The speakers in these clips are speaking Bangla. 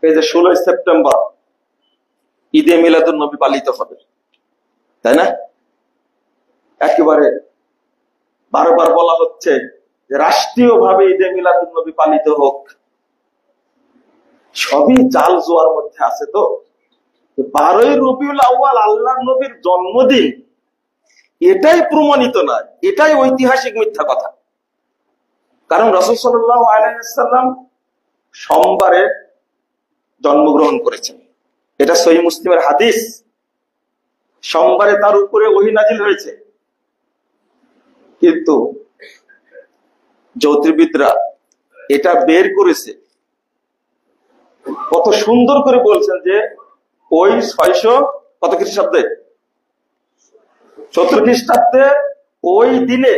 এই যে 16 সেপ্টেম্বর ঈদে মিলাদুন নবী পালিত হবে, তাই না? একেবারে বারবার বলা হচ্ছে যে রাষ্ট্রীয় ভাবে ঈদে মিলাদুন নবী পালিত হোক। সবই জাল জোয়ার মধ্যে আছে। তো 12ই রবিউল আউয়াল আল্লাহর নবীর জন্মদিন, এটাই প্রমাণিত নয়, এটাই ঐতিহাসিক মিথ্যা কথা। কারণ রাসূল সাল্লাল্লাহু আলাইহি ওয়াসাল্লাম সোমবারে জন্মগ্রহণ করেছেন, এটা সহিহ মুসলিমের হাদিস। সোমবারে তার উপরে ওহী নাজিল হয়েছে। কিন্তু জ্যোতির্বিদরা এটা বের করেছে, কত সুন্দর করে বলছেন যে ওই 600 কত খ্রিস্টাব্দে, 70 খ্রিস্টাব্দে ওই দিনে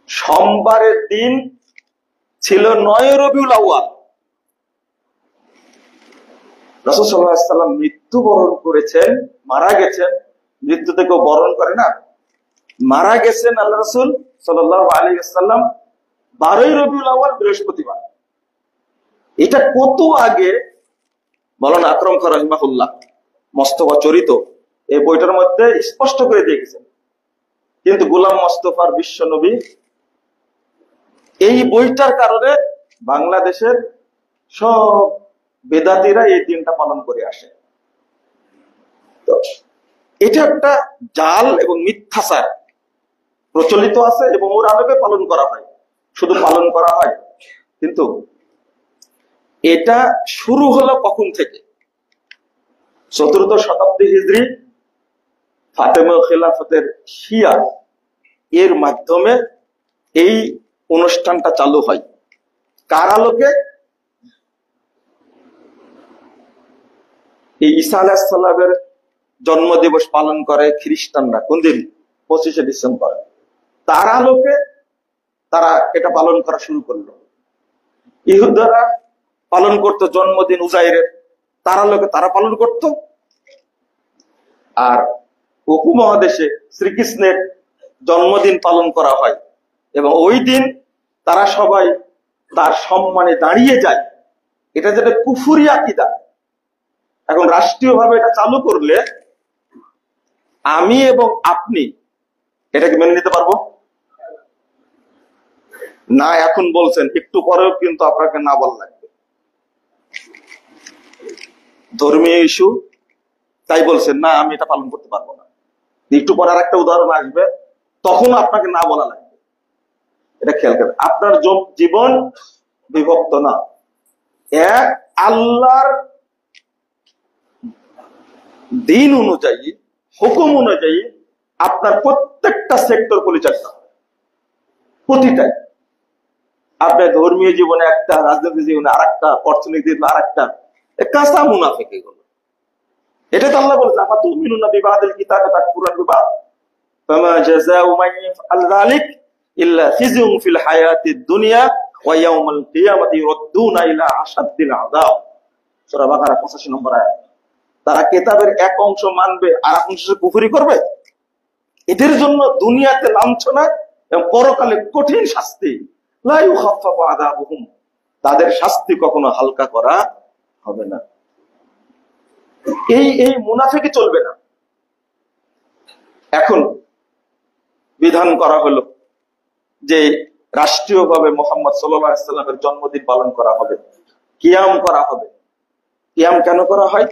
সোমবারের দিন ছিল 9 রবিউল আউয়াল। রাসূল সাল্লাল্লাহু আলাইহি ওয়াসাল্লাম মৃত্যুবরণ করেছেন, মারা গেছেন। মৃত্যু থেকেও বরণ করে না, মারা গেছেন আল্লাহ রাসূল সাল্লাল্লাহু আলাইহি ওয়াসাল্লাম 12ই রবিউল আউয়াল বৃহস্পতিবার। এটা কত আগে মাওলানা আকরাম খান রাহিমাহুল্লাহ মোস্তফা চরিত এই বইটার মধ্যে স্পষ্ট করে দিয়ে গেছেন। কিন্তু গোলাম মোস্তফার বিশ্ব নবী এই বইটার কারণে বাংলাদেশের সব বেদাতীরা এই দিনটা পালন করে আসে। তো এটা একটা জাল এবং মিথ্যাচার প্রচলিত আছে এবং ওর আলোকে পালন করা হয়, শুধু পালন করা হয়। কিন্তু এটা শুরু হলো কখন থেকে? চতুর্থ শতাব্দী হিজরি ফাতেমা খেলাফতের শিয়া এর মাধ্যমে এই অনুষ্ঠানটা চালু হয়। কার আলোকে? এই ঈসা আলাইহিস সালামের জন্মদিবস পালন করে খ্রিস্টানরা কোন দিন? 25শে ডিসেম্বর। তার আলোকে তারা এটা পালন করা শুরু করলো। ইহুদারা পালন করত জন্মদিন উজাইরের, তার আলোকে তারা পালন করত। আর উপমহাদেশে শ্রীকৃষ্ণের জন্মদিন পালন করা হয় এবং ওই দিন তারা সবাই তার সম্মানে দাঁড়িয়ে যায়। এটা যেটা কুফরি আকীদা। এখন রাষ্ট্রীয়ভাবে এটা চালু করলে আমি এবং আপনি এটাকে মেনে নিতে পারবো না? এখন বলছেন, একটু পরেও কিন্তু আপনাকে না বলা লাগবে। ধর্মীয় ইস্যু, তাই বলছেন না আমি এটা পালন করতে পারবো না। একটু পরে আর একটা উদাহরণ আসবে, তখন আপনাকে না বলা লাগবে। এটা খেয়াল করেন, আপনার জীবন বিভক্ত না, এক আল্লাহর দিন অনুযায়ী, হুকুম অনুযায়ী আপনার প্রত্যেকটা সেক্টর পরিচালিত হবে, প্রতিটাই। আপনার ধর্মীয় জীবনে একটা, রাজনৈতিক জীবনে আর একটা, অর্থনৈতিক জীবনে আর একটা, কাঁচা মুনাফিক এগুলো। এটা তো আল্লাহ বলছে, আপা তুমিনুনা বিবাদিল কিতাবে তাকফুরুন বিবাদ ফামা জাযাউ মান ইয়াফআল যালিক ইল্লা খিজুন ফিল হায়াতিদ দুনিয়া ওয়া ইয়াউমাল কিয়ামাতি ইউরাদ্দুনা ইলা আশাদ্দিল আযাব। সূরা বাকারা 85 নম্বর আয়াত। তারা কিতাবের এক অংশ মানবে আর এক অংশ কুফরি করবে, এদের জন্য দুনিয়াতে লাঞ্ছনা এবং পরকালে কঠিন শাস্তি। লা ইউখাফফাফু আযাবুহুম, তাদের শাস্তি কখনো হালকা করা হবে না। এই মুনাফিকি চলবে না। এখন বিধান করা হলো যে রাষ্ট্রীয়ভাবে মুহাম্মদ সাল্লাল্লাহু আলাইহি ওয়াসাল্লামের জন্মদিন পালন করা হবে, কিয়াম করা হবে। কিয়াম কেন করা হয়?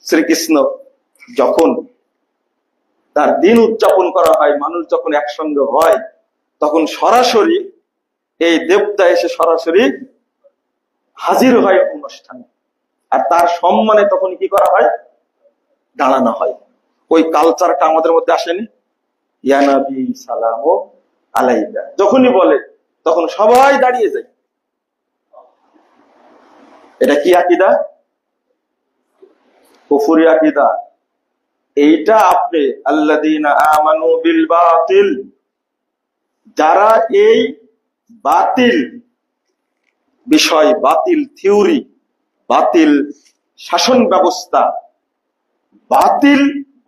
শ্রীকৃষ্ণ যখন তার দিন উদযাপন করা হয়, মানুষ যখন একসঙ্গে হয়, তখন সরাসরি এই দেবতা এসে সরাসরি হাজির হয় অনুষ্ঠানে, আর তার সম্মানে তখন কি করা হয়? দাঁড়ানো হয়। ওই কালচারটা আমাদের মধ্যে আসেনি? ইয়া নবী সালামু আলাইকা যখনই বলে তখন সবাই দাঁড়িয়ে যায়। এটা কি আকীদা? কুফরি আকীদা। এইটা আপনি আল্লাযীনা আমানু বিল বাতিল, যারা এই বাতিল বিষয়, বাতিল থিওরি, বাতিল শাসন ব্যবস্থা, বাতিল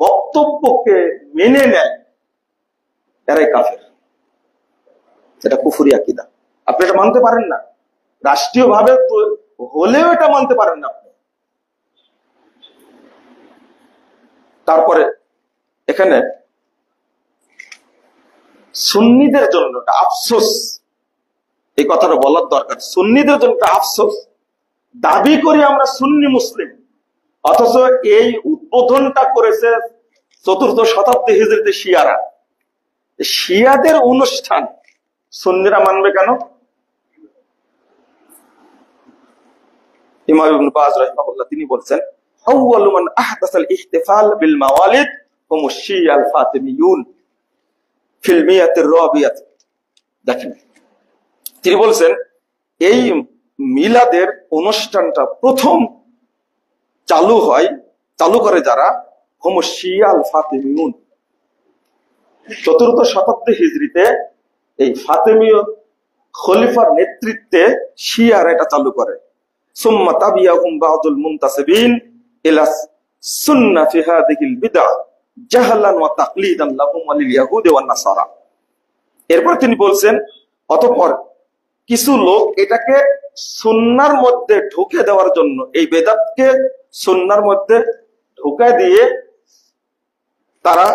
বক্তব্যকে মেনে নেয়, এরাই কাফের। এটা কুফরি আকীদা। আপনি এটা মানতে পারেন না। রাষ্ট্রীয়ভাবে হলেও এটা মানতে পারেন না আপনি। তারপরে এখানে সুন্নিদের জন্য একটা আফসোস, এই কথাটা বলার দরকার। সুন্নিদের জন্য একটা আফসোস, দাবি করি আমরা সুন্নি মুসলিম, অথচ এই উদ্বোধনটা করেছে 4th শতাব্দী হিজরিতে শিয়ারা। শিয়াদের অনুষ্ঠান সুন্নিরা মানবে কেন? ইমাম ইবনে বাজ রাহিমাহুল্লাহ তিনি বলছেন, আউয়ালু মান আহদাসাল ইহতিফাল বিল মাওয়ালিদ হুমুশ শিয়াল ফাতিমিয়ুন ফিল মিয়াতির রাবিয়াত। দেখেন তিনি বলছেন এই মিলাদের অনুষ্ঠানটা প্রথম চালু করে যারা, হুমুশ শিয়াল ফাতিমিয়ুন। 4th শতাব্দী হিজরিতে এই ফাতেমীয় খলিফার নেতৃত্বে শিয়ারা এটা চালু করে। সুম্মা তাবিয়াহুম বা'দুল মুনতাসিবিন ইলা সুন্নাহ ফি হাযিহিল বিদআ জাহলান ওয়া তাকলিদান লাহুম ওয়া লিল ইয়াহুদি ওয়ান নাসারা। এরপর তিনি বলছেন অতঃপর কিছু লোক এটাকে সুন্নাহর মধ্যে ঢুকে দেওয়ার জন্য, এই বেদাতকে সুন্নাহর মধ্যে ঢুকে দিয়ে তারা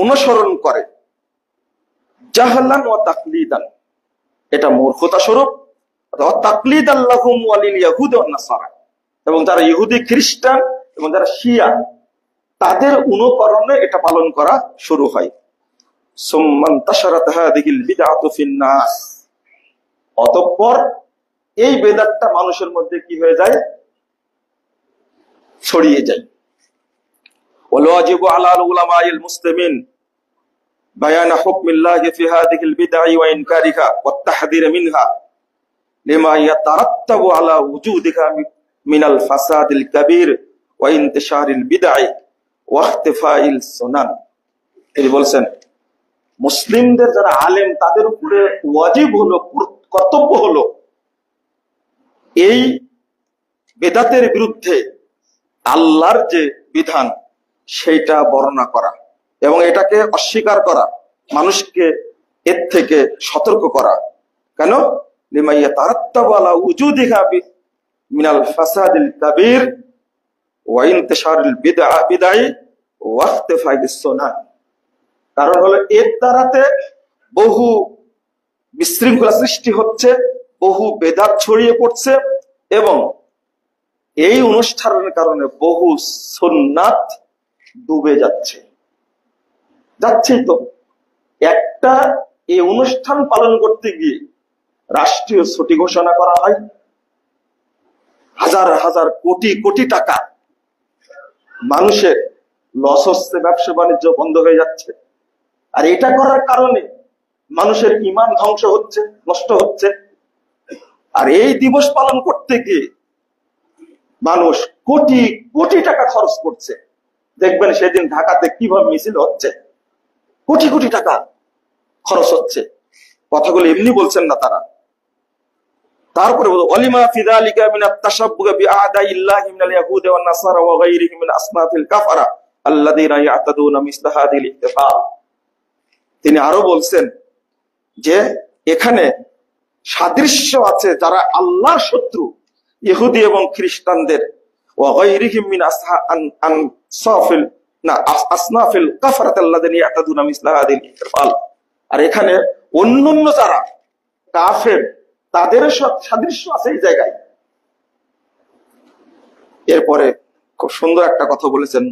অনুসরণ করে, জাহলান ওয়া তাকলিদান, এটা মূর্খতা স্বরূপ, তাকলিদান লাহুম ওয়া লিল ইয়াহুদি ওয়ান নাসারা, এবং যারা ইহুদি খ্রিস্টান এবং যারা শিয়া তাদের অনুকরণে এটা পালন করা শুরু হয়। সুম্মান তাশারাত হাযিহিল বিদআতু ফিন নাস, অতঃপর এই বেদাতটা মানুষের মধ্যে কি হয়ে যায়? ছড়িয়ে যায়। ওয়াল ওয়াজিবু আলাল উলামাইল মুসলিমিন বায়ানা হুকমিল্লাহি ফি হাযিহিল বিদআ ওয়া ইনকারিহা ওয়াত তাহযীর মিনহা লিমা ইয়াতারাত্তাবু আলা ওয়ুজুদিহা মিনাল ফাসাদিল কাবীর ওয়া ইন্তিশারিল বিদআ ওয়া ইখতিফাইল সুনান। তিনি বলছেন মুসলিমদের যারা আলেম তাদের উপরে ওয়াজিব হলো, কর্তব্য হলো এই বেদাতের বিরুদ্ধে আল্লাহর যে বিধান সেইটা বর্ণনা করা এবং এটাকে অস্বীকার করা, মানুষকে এর থেকে সতর্ক করা। কেন? লিমা ইয়াতারাত্তাবু আলা ওয়ুজুদিহা মিনাল ফাসাদিল কাবীর ওয়া ইন্তিশারিল বিদআ ওয়া ইখতিফাইস সুনান। কারণ হলো এর দ্বারাতে বহু বিশৃঙ্খলা সৃষ্টি হচ্ছে, বহু বেদাত ছড়িয়ে পড়ছে এবং এই অনুষ্ঠানের কারণে বহু সুন্নাত ডুবে যাচ্ছেই তো। একটা এই অনুষ্ঠান পালন করতে গিয়ে রাষ্ট্রীয় ছুটি ঘোষণা করা হয়, হাজার হাজার কোটি কোটি টাকা মানুষের লস হচ্ছে, ব্যবসা বাণিজ্য বন্ধ হয়ে যাচ্ছে। আর এটা করার কারণে মানুষের ঈমান ধ্বংস হচ্ছে, নষ্ট হচ্ছে। আর এই দিবস পালন করতে গিয়ে মানুষ কোটি কোটি টাকা খরচ করছে। দেখবেন সেদিন ঢাকাতে কিভাবে মিছিল হচ্ছে, কোটি কোটি টাকা খরচ হচ্ছে। কথাগুলো এমনি বলছেন না তারা। তারপরে ওয়ালিমা ফি যালিকা মিনাত তাশাব্বুহ বিআদাইল্লাহি মিনাল ইয়াহুদি ওয়ান নাসারা ওয়া গায়রিহিম মিন আসনাফিল কাফারা আল্লাযীনা ইয়াতাদুনা মিসলা হাযিহিল ইহতিফাল। তিনি আরো বলছেন যে এখানে সাদৃশ্য আছে যারা আল্লাহর শত্রু ইহুদি এবং খ্রিস্টানদের, ওয়া গায়রিহিম মিন আসনাফিল কাফারাত আল্লাযীনা ইয়াতাদুনা মিসলা হাযিহিল ইহতিফাল। আর এখানে অন্যান্য যারা কাফের তাদের সাদৃশ্য আছে এই জায়গায়। এরপরে খুব সুন্দর একটা কথা বলেছেন,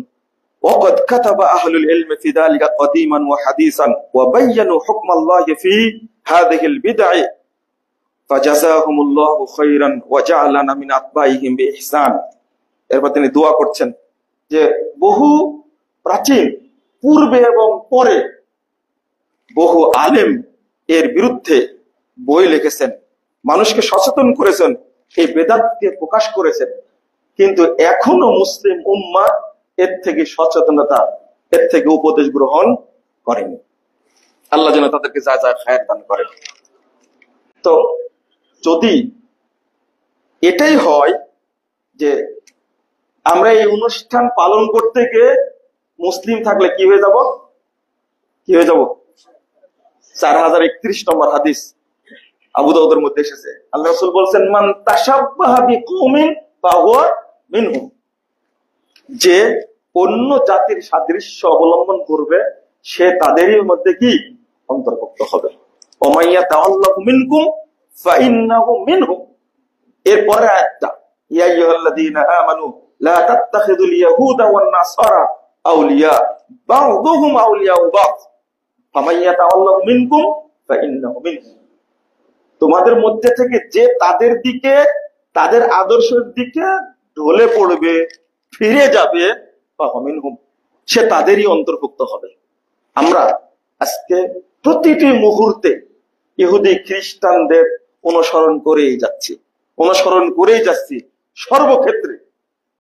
وقد كتب أهل العلم في ذلك قديما وحديثا وبينوا حكم الله في هذه البدع فجزاهم الله خيرا وجعلنا من أتباعهم بإحسان। এরপর তিনি দোয়া করছেন যে বহু প্রাচীন, পূর্বে এবং পরে বহু আলেম এর বিরুদ্ধে বই লিখেছেন, মানুষকে সচেতন করেছেন, এই বেদাতকে প্রকাশ করেছেন, কিন্তু এখনো মুসলিম উম্মাহ এর থেকে সচেতনতা, এর থেকে উপদেশ গ্রহণ করেনি। আল্লাহ যেন তাদেরকে যা যা খায়ের দান করেন। তো যদি এটাই হয় যে আমরা এই অনুষ্ঠান পালন করতে গিয়ে মুসলিম থাকলে কি হয়ে যাব? 4031 নম্বর হাদিস, আবু দাউদের মধ্যে এসেছে, আল্লাহ রাসূল বলছেন, মান তাশাব্বাহা বিকওমিন ফাহুয়া মিনহুম, যে অন্য জাতির সাদৃশ্য অবলম্বন করবে সে তাদেরই মধ্যে কি অন্তর্ভুক্ত হবে। ওমাইয়া তাআল্লাহু মিনকুম ফাইন্নাহু মিনহুম। এরপরে আয়াতটা, ইয়া আইয়ুহাল্লাযীনা আমানু লা তাত্তাখিযুল ইয়াহুদা ওয়ান নাসারা আউলিয়া বা'দুহুম আউলিয়াউ বা'দ ফামাইয়া তাআল্লাহু মিনকুম ফাইন্নাহু মিনহুম। তোমাদের মধ্যে থেকে যে তাদের দিকে, তাদের আদর্শের দিকে ঢলে পড়বে, ফিরে যাবে, সে তাদেরই অন্তর্ভুক্ত হবে। আমরা আজকে প্রতিটি মুহূর্তে ইহুদি খ্রিস্টানদের অনুসরণ করেই যাচ্ছি, সর্বক্ষেত্রে।